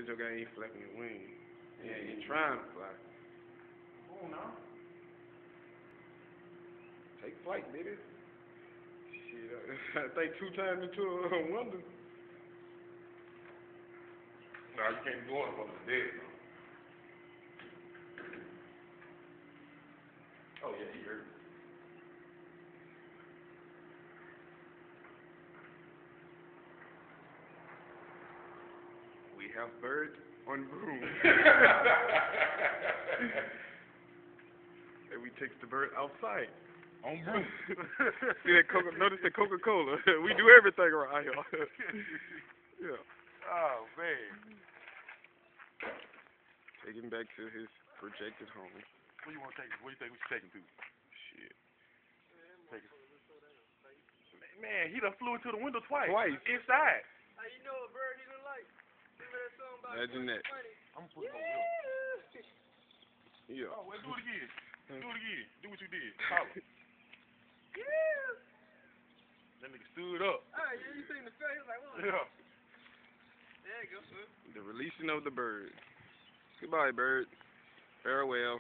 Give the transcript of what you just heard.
This your guy ain't flapping your wings. Yeah, he trying to fly. Come on now. Take flight, baby. Shit, I think 2 times into a wonder. No, you can't go up on the dead. Oh yeah, he hurt. We have bird on broom. And we take the bird outside. On broom. See that notice the Coca Cola. We do everything around here. Yeah. Oh man. Take him back to his projected home. Where you want to take him? Where you think we should take him to? Shit. Take him. Man, he done flew into the window twice. Inside. How you know a bird he don't like? Remember that song about Imagine that. I'm gonna put him over here. Yeah. Oh, well, do it again. Do it again. Do what you did. Holler. Yeah. That nigga stood up. Ah, yeah, you seen the face like, what? Yeah. There you go, son. The releasing of the bird. Goodbye, bird. Farewell.